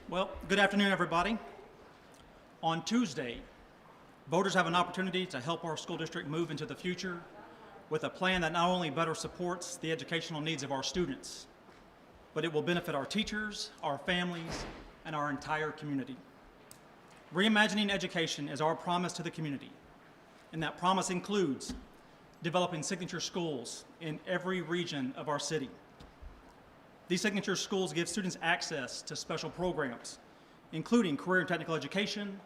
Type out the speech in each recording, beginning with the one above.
Well, good afternoon, everybody. On Tuesday, voters have an opportunity to help our school district move into the future with a plan that not only better supports the educational needs of our students, but it will benefit our teachers, our families, and our entire community. Reimagining education is our promise to the community, and that promise includes developing signature schools in every region of our city. These signature schools give students access to special programs, including career and technical education,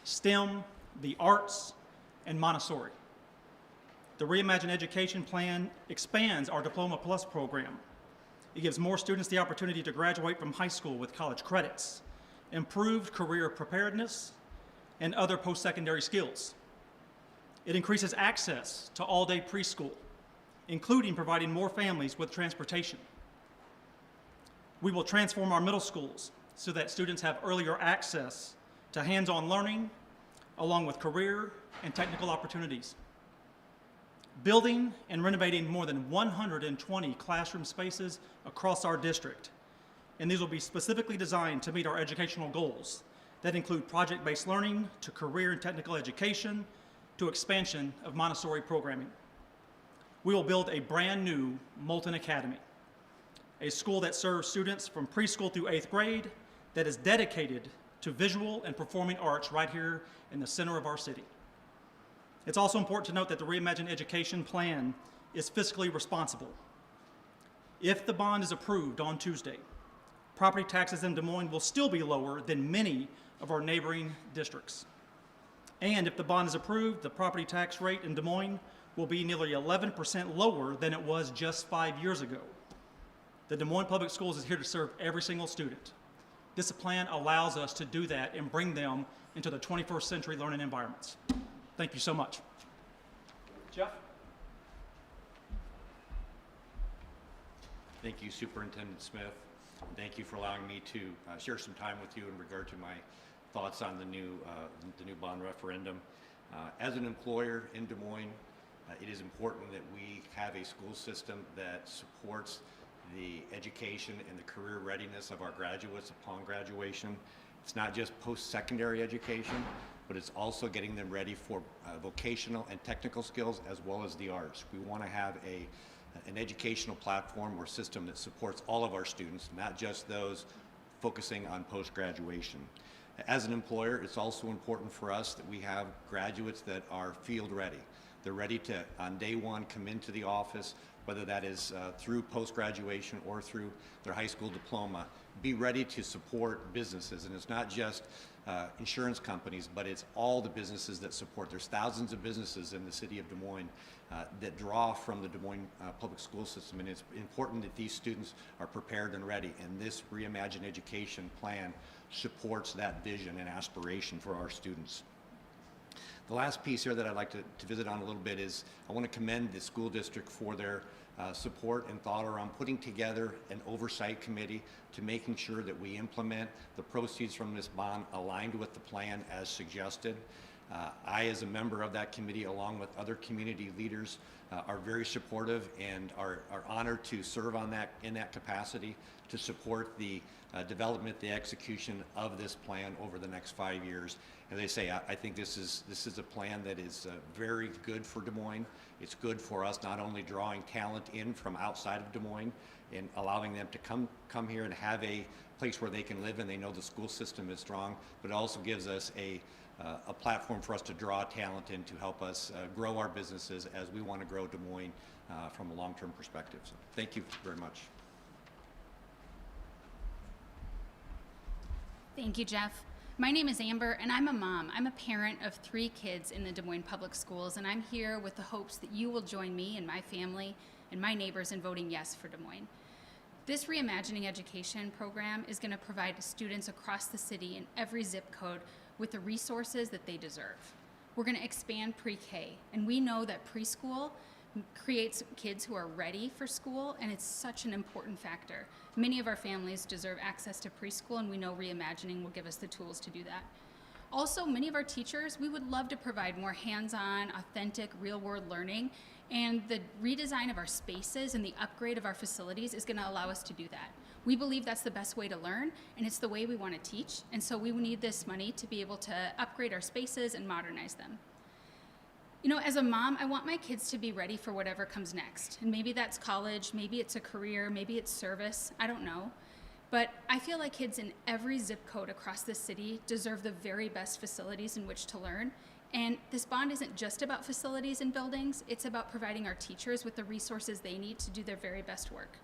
STEM, the arts, and Montessori. The Reimagine Education Plan expands our Diploma Plus program. It gives more students the opportunity to graduate from high school with college credits, improved career preparedness, and other post-secondary skills. It increases access to all-day preschool, including providing more families with transportation. We will transform our middle schools so that students have earlier access to hands-on learning, along with career and technical opportunities. Building and renovating more than 120 classroom spaces across our district, and these will be specifically designed to meet our educational goals that include project-based learning to career and technical education to expansion of Montessori programming. We will build a brand new Moulton Academy, a school that serves students from preschool through 8th grade that is dedicated to visual and performing arts right here in the center of our city. It's also important to note that the Reimagine Education Plan is fiscally responsible. If the bond is approved on Tuesday, property taxes in Des Moines will still be lower than many of our neighboring districts. And if the bond is approved, the property tax rate in Des Moines will be nearly 11% lower than it was just 5 years ago. The Des Moines Public Schools is here to serve every single student. This plan allows us to do that and bring them into the 21st century learning environments. Thank you so much. Jeff? Thank you, Superintendent Smith. Thank you for allowing me to share some time with you in regard to my thoughts on the new bond referendum. As an employer in Des Moines, it is important that we have a school system that supports the education and the career readiness of our graduates upon graduation. It's not just post-secondary education, but it's also getting them ready for vocational and technical skills as well as the arts. We want to have an educational platform or system that supports all of our students, not just those focusing on post-graduation. As an employer, it's also important for us that we have graduates that are field ready. They're ready to, on day one, come into the office, whether that is through post-graduation or through their high school diploma, be ready to support businesses. And it's not just insurance companies, but it's all the businesses that support. There's thousands of businesses in the city of Des Moines that draw from the Des Moines public school system, and it's important that these students are prepared and ready. And this Reimagine Education Plan supports that vision and aspiration for our students. The last piece here that I'd like to visit on a little bit is I want to commend the school district for their support and thought around putting together an oversight committee to making sure that we implement the proceeds from this bond aligned with the plan as suggested. I, as a member of that committee, along with other community leaders, are very supportive and are honored to serve on in that capacity to support the development, the execution of this plan over the next 5 years. As I say, I think this is a plan that is very good for Des Moines. It's good for us not only drawing talent in from outside of Des Moines and allowing them to come here and have a place where they can live and they know the school system is strong, but it also gives us a platform for us to draw talent in to help us grow our businesses as we want to grow Des Moines from a long-term perspective. So thank you very much. Thank you, Jeff. My name is Amber, and I'm a mom. I'm a parent of 3 kids in the Des Moines Public Schools, and I'm here with the hopes that you will join me and my family and my neighbors in voting yes for Des Moines. This Reimagining Education program is going to provide students across the city in every zip code with the resources that they deserve. We're going to expand pre-K, and we know that preschool creates kids who are ready for school, and it's such an important factor. Many of our families deserve access to preschool, and we know Reimagining will give us the tools to do that. Also, many of our teachers, we would love to provide more hands-on, authentic, real-world learning, and the redesign of our spaces and the upgrade of our facilities is going to allow us to do that. We believe that's the best way to learn, and it's the way we want to teach, and so we need this money to be able to upgrade our spaces and modernize them. You know, as a mom, I want my kids to be ready for whatever comes next. And maybe that's college, maybe it's a career, maybe it's service, I don't know. But I feel like kids in every zip code across the city deserve the very best facilities in which to learn. And this bond isn't just about facilities and buildings, it's about providing our teachers with the resources they need to do their very best work.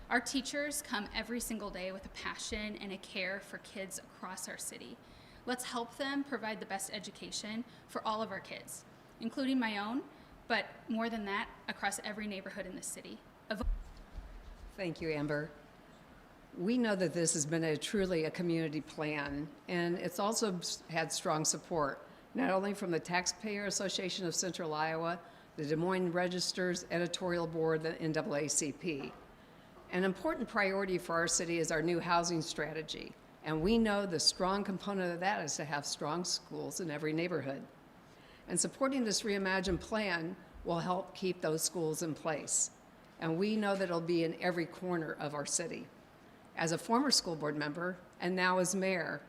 Our teachers come every single day with a passion and a care for kids across our city. Let's help them provide the best education for all of our kids, including my own, but more than that, across every neighborhood in the city. Thank you, Amber. We know that this has been truly a community plan, and it's also had strong support, not only from the Taxpayer Association of Central Iowa, the Des Moines Register's editorial board, the NAACP. An important priority for our city is our new housing strategy, and we know the strong component of that is to have strong schools in every neighborhood. And supporting this reimagined plan will help keep those schools in place. And we know that it'll be in every corner of our city. As a former school board member, and now as mayor,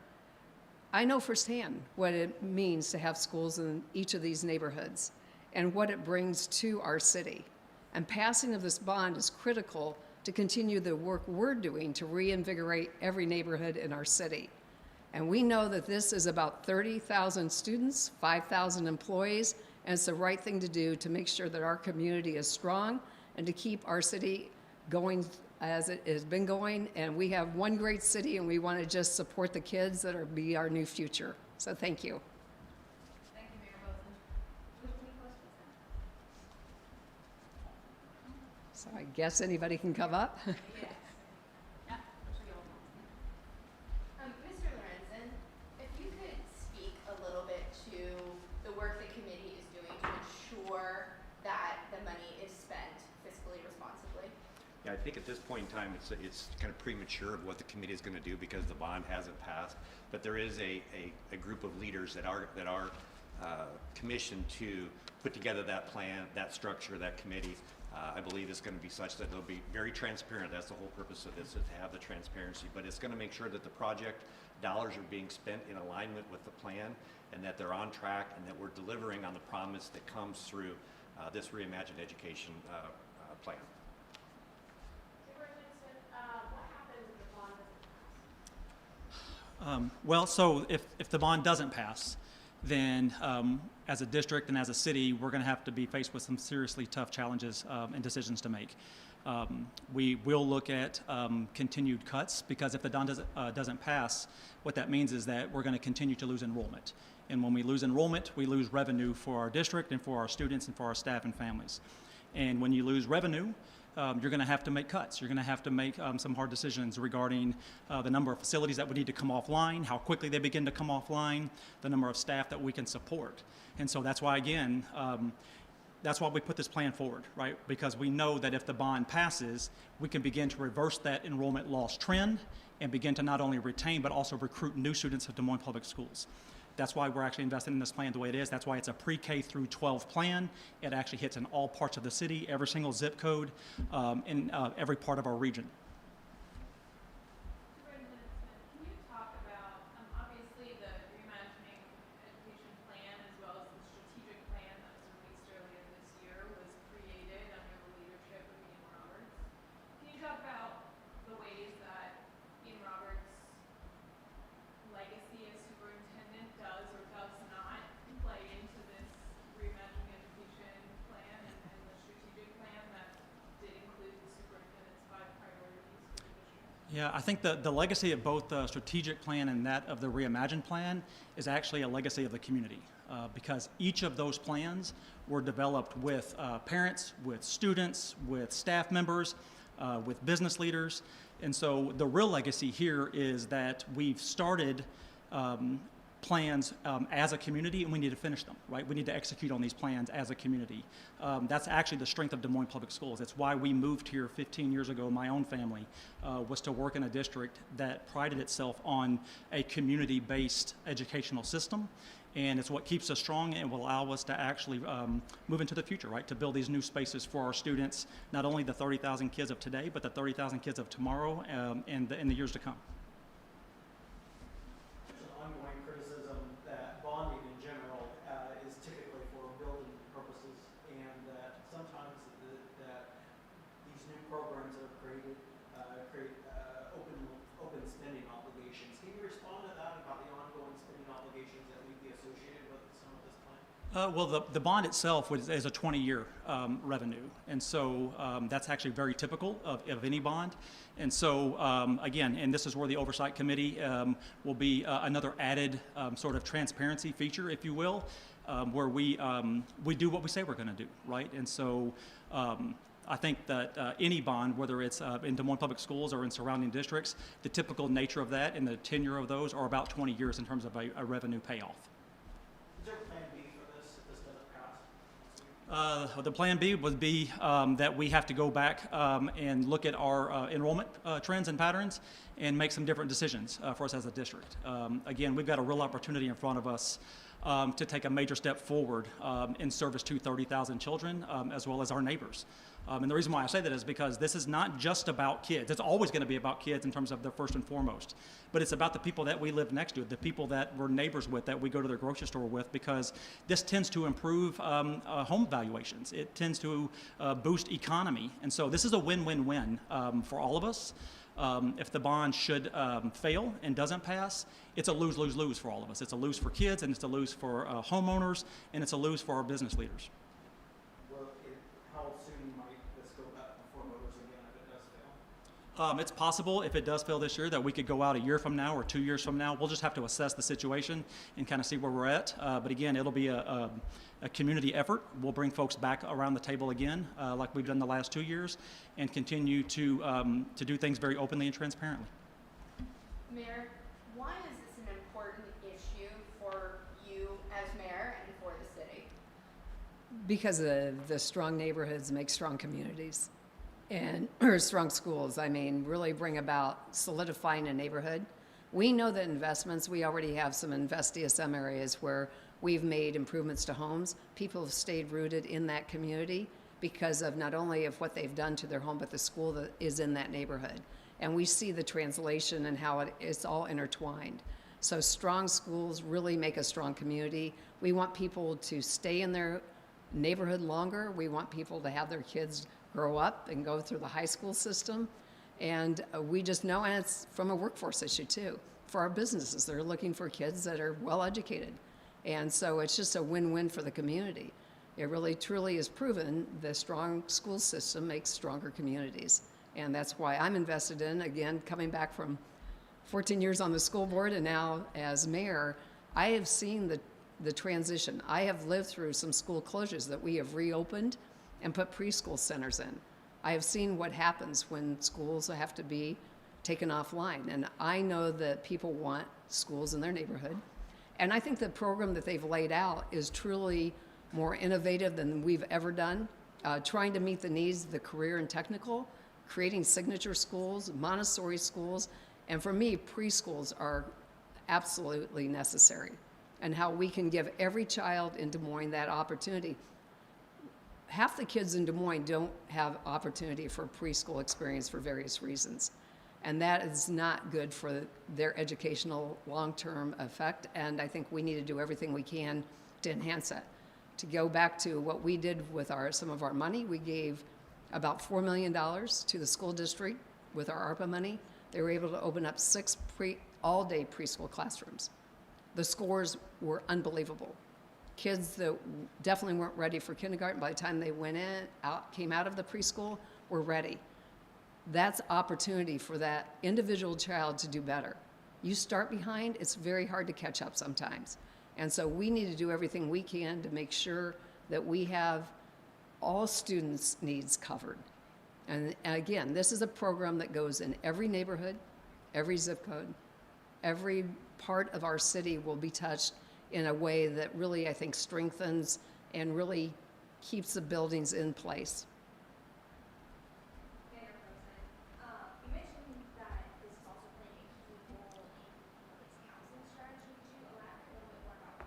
I know firsthand what it means to have schools in each of these neighborhoods and what it brings to our city. And passing of this bond is critical to continue the work we're doing to reinvigorate every neighborhood in our city. And we know that this is about 30,000 students, 5,000 employees, and it's the right thing to do to make sure that our community is strong and to keep our city going as it has been going. And we have one great city, and we want to just support the kids that are be our new future. So thank you. Thank you, Mayor Bozen. Do we have any questions now? So I guess anybody can come up. Yes. Yeah, Mr. Lorenzen, if you could speak a little bit to the work the committee is doing to ensure that the money is spent fiscally responsibly. Yeah, I think at this point in time, it's kind of premature of what the committee is going to do because the bond hasn't passed. But there is a group of leaders that are commissioned to put together that plan, that structure, that committee. I believe it's going to be such that they'll be very transparent. That's the whole purpose of this, is to have the transparency. But it's going to make sure that the project dollars are being spent in alignment with the plan, and that they're on track, and that we're delivering on the promise that comes through this reimagined education plan. Well, so if the bond doesn't pass, then as a district and as a city, we're going to have to be faced with some seriously tough challenges and decisions to make. We will look at continued cuts, because if the bond doesn't pass, what that means is that we're going to continue to lose enrollment. And when we lose enrollment, we lose revenue for our district and for our students and for our staff and families. And when you lose revenue, you're going to have to make cuts. You're going to have to make some hard decisions regarding the number of facilities that would need to come offline, how quickly they begin to come offline, the number of staff that we can support. And so that's why, again, that's why we put this plan forward, right? Because we know that if the bond passes, we can begin to reverse that enrollment loss trend and begin to not only retain but also recruit new students at Des Moines Public Schools. That's why we're actually investing in this plan the way it is. That's why it's a pre-K through 12 plan. It actually hits in all parts of the city, every single zip code, in every part of our region. Superintendent Smith, can you talk about, obviously the Reimagining education plan as well as the strategic plan that was released earlier this year was created under the leadership of Ian Roberts. Can you talk about the ways that Ian Roberts' legacy as superintendent does or does not play into this Reimagining education plan and the strategic plan that did include the superintendent's 5 priorities for the district? Yeah, I think the legacy of both the strategic plan and that of the Reimagine plan is actually a legacy of the community, because each of those plans were developed with parents, with students, with staff members, with business leaders. And so the real legacy here is that we've started plans as a community, and we need to finish them, right? We need to execute on these plans as a community. That's actually the strength of Des Moines Public Schools. It's why we moved here 15 years ago. My own family was to work in a district that prided itself on a community-based educational system. And it's what keeps us strong and will allow us to actually move into the future, right? To build these new spaces for our students, not only the 30,000 kids of today, but the 30,000 kids of tomorrow and in the years to come. There's an ongoing criticism that bonding in general is typically for building purposes, and that sometimes that these new programs that are created create open spending obligations. Can you respond to that about the ongoing spending obligations that may be associated with some of this plan? Well, the bond itself is a 20-year revenue, and so that's actually very typical of any bond. And so, again, and this is where the Oversight Committee will be another added sort of transparency feature, if you will, where we do what we say we're going to do, right? And so I think that any bond, whether it's in Des Moines Public Schools or in surrounding districts, the typical nature of that and the tenure of those are about 20 years in terms of a revenue payoff. Is there a plan B for this if this doesn't pass? The plan B would be that we have to go back and look at our enrollment trends and patterns and make some different decisions for us as a district. Again, we've got a real opportunity in front of us to take a major step forward in service to 30,000 children as well as our neighbors. And the reason why I say that is because this is not just about kids. It's always going to be about kids in terms of the first and foremost. But it's about the people that we live next to, the people that we're neighbors with, that we go to their grocery store with, because this tends to improve home valuations. It tends to boost economy. And so this is a win-win-win for all of us. If the bond should fail and doesn't pass, it's a lose-lose-lose for all of us. It's a lose for kids, and it's a lose for homeowners, and it's a lose for our business leaders. How soon might this go back before voters again if it does fail? It's possible if it does fail this year that we could go out a year from now or 2 years from now. We'll just have to assess the situation and kind of see where we're at. But again, it'll be a community effort. We'll bring folks back around the table again, like we've done the last 2 years, and continue to do things very openly and transparently. Mayor, why is this an important issue for you as mayor and for the city? Because the strong neighborhoods make strong communities, and or strong schools, I mean, really bring about solidifying a neighborhood. We know that investments, we already have some Invest DSM areas where we've made improvements to homes. People have stayed rooted in that community because of not only of what they've done to their home, but the school that is in that neighborhood. And we see the translation and how it's all intertwined. So strong schools really make a strong community. We want people to stay in their neighborhood longer. We want people to have their kids grow up and go through the high school system. And we just know, and it's from a workforce issue too, for our businesses. They're looking for kids that are well educated. And so it's just a win-win for the community. It really truly is proven the strong school system makes stronger communities. And that's why I'm invested in, again, coming back from 14 years on the school board and now as mayor, I have seen the transition. I have lived through some school closures that we have reopened and put preschool centers in. I have seen what happens when schools have to be taken offline. And I know that people want schools in their neighborhood. And I think the program that they've laid out is truly more innovative than we've ever done, trying to meet the needs of the career and technical, creating signature schools, Montessori schools, and for me, preschools are absolutely necessary. And how we can give every child in Des Moines that opportunity. Half the kids in Des Moines don't have opportunity for a preschool experience for various reasons. And that is not good for their educational long-term effect. And I think we need to do everything we can to enhance that. To go back to what we did with some of our money, we gave about $4 million to the school district with our ARPA money. They were able to open up 6 all-day preschool classrooms. The scores were unbelievable. Kids that definitely weren't ready for kindergarten, by the time they came out of the preschool, were ready. That's opportunity for that individual child to do better. You start behind, it's very hard to catch up sometimes. And so we need to do everything we can to make sure that we have all students' needs covered. And again, this is a program that goes in every neighborhood, every zip code, every part of our city will be touched in a way that really, I think, strengthens and really keeps the buildings in place. Mayor President, you mentioned that this is also playing a key role in its housing strategy. Could you elaborate a little bit more about that?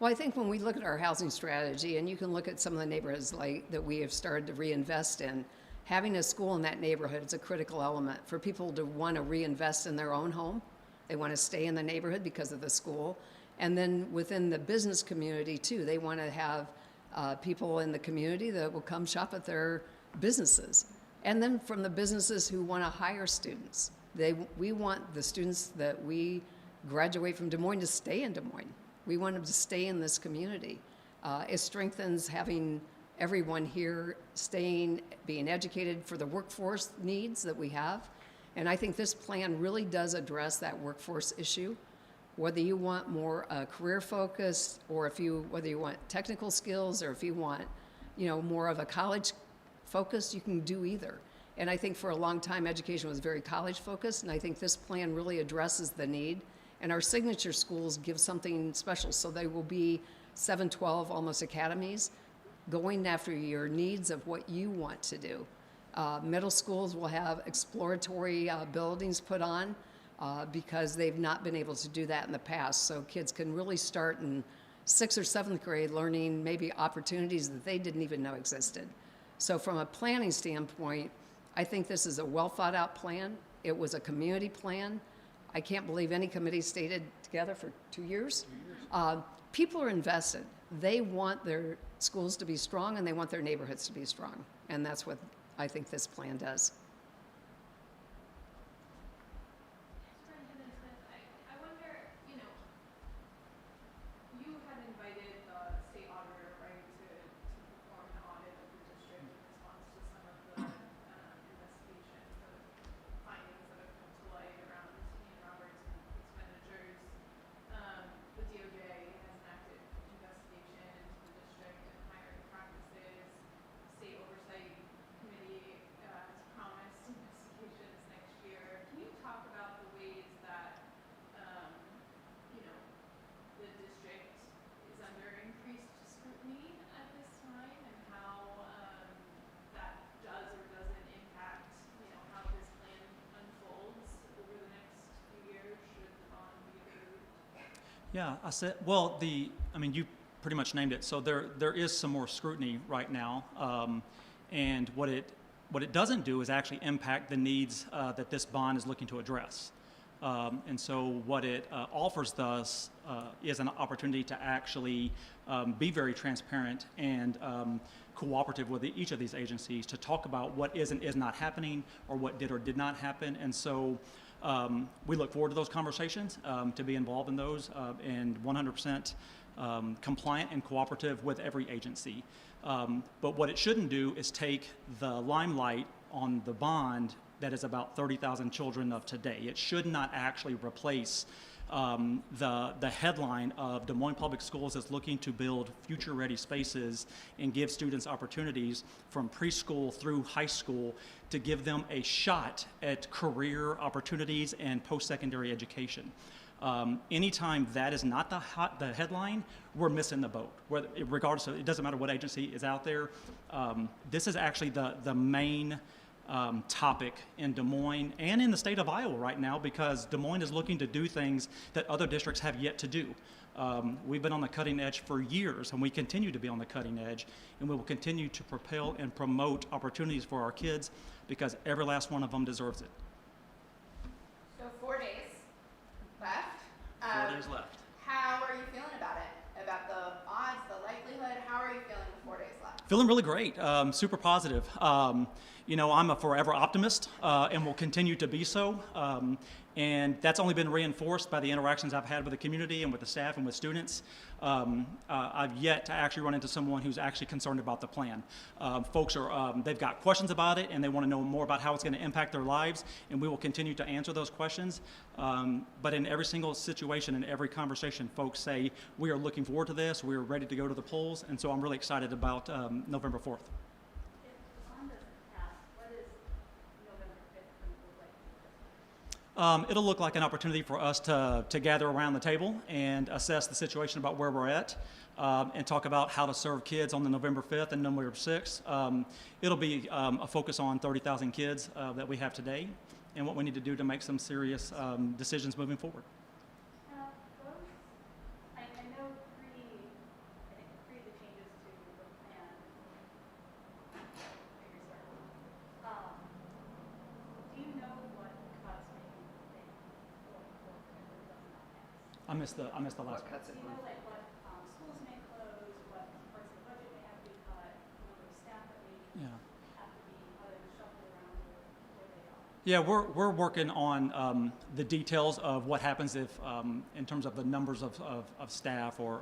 Well, I think when we look at our housing strategy, and you can look at some of the neighborhoods that we have started to reinvest in, having a school in that neighborhood is a critical element for people to want to reinvest in their own home. They want to stay in the neighborhood because of the school. And then within the business community too, they want to have people in the community that will come shop at their businesses. And then from the businesses who want to hire students. We want the students that we graduate from Des Moines to stay in Des Moines. We want them to stay in this community. It strengthens having everyone here staying, being educated for the workforce needs that we have. And I think this plan really does address that workforce issue. Whether you want more career focus, or whether you want technical skills, or if you want, more of a college focus, you can do either. And I think for a long time, education was very college focused, and I think this plan really addresses the need. And our signature schools give something special, so they will be 7-12 almost academies, going after your needs of what you want to do. Middle schools will have exploratory buildings put on because they've not been able to do that in the past. So kids can really start in 6th or 7th grade learning maybe opportunities that they didn't even know existed. So from a planning standpoint, I think this is a well thought out plan. It was a community plan. I can't believe any committee stayed together for 2 years. People are invested. They want their schools to be strong, and they want their neighborhoods to be strong. And that's what I think this plan does. Superintendent Smith, I wonder, you had invited the state auditor, right, to perform an audit of the district in response to some of the investigations of findings that have come to light around Ian Roberts' expenditures. The DOJ has an active investigation into the district and hiring practices. State Oversight Committee has promised investigations next year. Can you talk about the ways that, the district is under increased scrutiny at this time, and how that does or doesn't impact, how this plan unfolds over the next few years should the bond be approved? Yeah, you pretty much named it. So there is some more scrutiny right now, and what it doesn't do is actually impact the needs that this bond is looking to address. And so what it offers us is an opportunity to actually be very transparent and cooperative with each of these agencies to talk about what is and is not happening, or what did or did not happen. And so we look forward to those conversations, to be involved in those, and 100% compliant and cooperative with every agency. But what it shouldn't do is take the limelight on the bond that is about 30,000 children of today. It should not actually replace the headline of Des Moines Public Schools is looking to build future-ready spaces and give students opportunities from preschool through high school to give them a shot at career opportunities and post-secondary education. Anytime that is not the headline, we're missing the boat. Regardless of, it doesn't matter what agency is out there. This is actually the main topic in Des Moines and in the state of Iowa right now, because Des Moines is looking to do things that other districts have yet to do. We've been on the cutting edge for years, and we continue to be on the cutting edge, and we will continue to propel and promote opportunities for our kids, because every last one of them deserves it. So 4 days left. 4 days left. How are you feeling about it? About the odds, the likelihood? How are you feeling with 4 days left? Feeling really great, super positive. I'm a forever optimist, and will continue to be so. And that's only been reinforced by the interactions I've had with the community and with the staff and with students. I've yet to actually run into someone who's actually concerned about the plan. Folks they've got questions about it, and they want to know more about how it's going to impact their lives, and we will continue to answer those questions. But in every single situation, in every conversation, folks say, we are looking forward to this, we are ready to go to the polls, and so I'm really excited about November 4th. It'll look like an opportunity for us to gather around the table and assess the situation about where we're at, and talk about how to serve kids on the November 5th and November 6th. It'll be a focus on 30,000 kids that we have today and what we need to do to make some serious decisions moving forward. I know pre the changes to the plan, do you know what cuts maybe they going forward doesn't pass? I missed the last What one. cuts Do it you know like what schools may close, what parts of the budget may have to be cut, the number of staff that may Yeah. have to be shuffled around where they are? Yeah, we're working on the details of what happens if, in terms of the numbers of staff or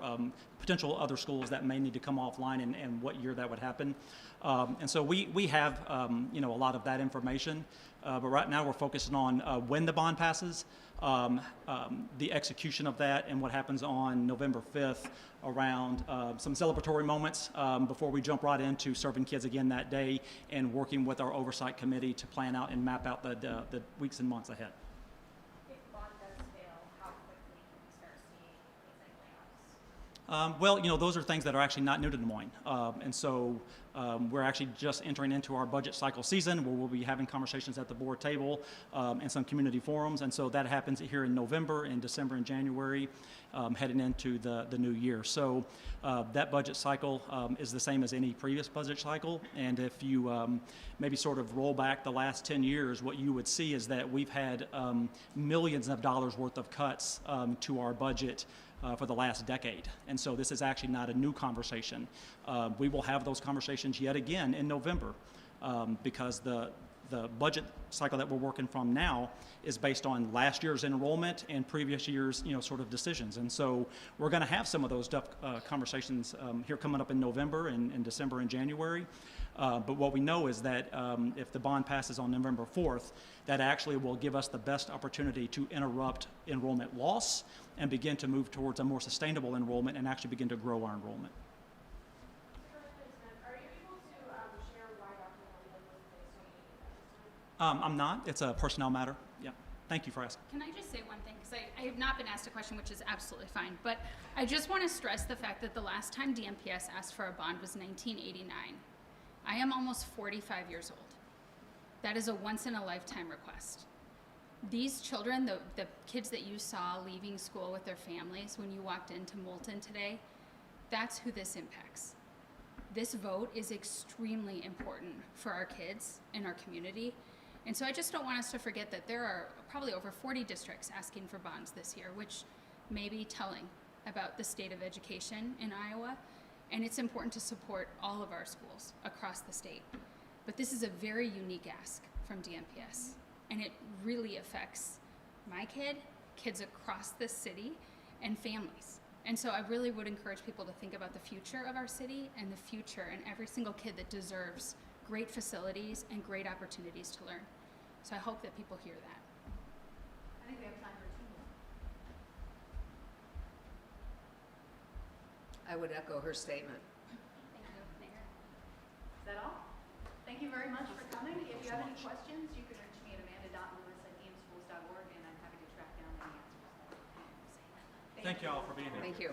potential other schools that may need to come offline and what year that would happen. And so we have, a lot of that information, but right now we're focusing on when the bond passes, the execution of that, and what happens on November 5th around some celebratory moments before we jump right into serving kids again that day and working with our oversight committee to plan out and map out the weeks and months ahead. If bond does fail, how quickly can we start seeing things like layoffs? Well, those are things that are actually not new to Des Moines. And so we're actually just entering into our budget cycle season where we'll be having conversations at the board table and some community forums. And so that happens here in November, in December, and January, heading into the new year. So that budget cycle is the same as any previous budget cycle. And if you maybe sort of roll back the last 10 years, what you would see is that we've had millions of dollars worth of cuts to our budget for the last decade. And so this is actually not a new conversation. We will have those conversations yet again in November because the budget cycle that we're working from now is based on last year's enrollment and previous year's sort of decisions. And so we're going to have some of those conversations here coming up in November and December and January. But what we know is that if the bond passes on November 4th, that actually will give us the best opportunity to interrupt enrollment loss and begin to move towards a more sustainable enrollment and actually begin to grow our enrollment. Are you able to share why Dr. Melville was the associated? I'm not. It's a personnel matter. Yeah. Thank you for asking. Can I just say one thing? Because I have not been asked a question, which is absolutely fine. But I just want to stress the fact that the last time DMPS asked for a bond was 1989. I am almost 45 years old. That is a once-in-a-lifetime request. These children, the kids that you saw leaving school with their families when you walked into Moulton today, that's who this impacts. This vote is extremely important for our kids and our community. And so I just don't want us to forget that there are probably over 40 districts asking for bonds this year, which may be telling about the state of education in Iowa. And it's important to support all of our schools across the state. But this is a very unique ask from DMPS. And it really affects my kid, kids across this city, and families. And so I really would encourage people to think about the future of our city and the future and every single kid that deserves great facilities and great opportunities to learn. So I hope that people hear that. I think we have time for two more. I would echo her statement. Thank you, Mayor. Is that all? Thank you very much for coming. If you have any questions, you can reach me at amanda.lewis@amschools.org, and I'm happy to track down any answers. Thank you all for being here. Thank you.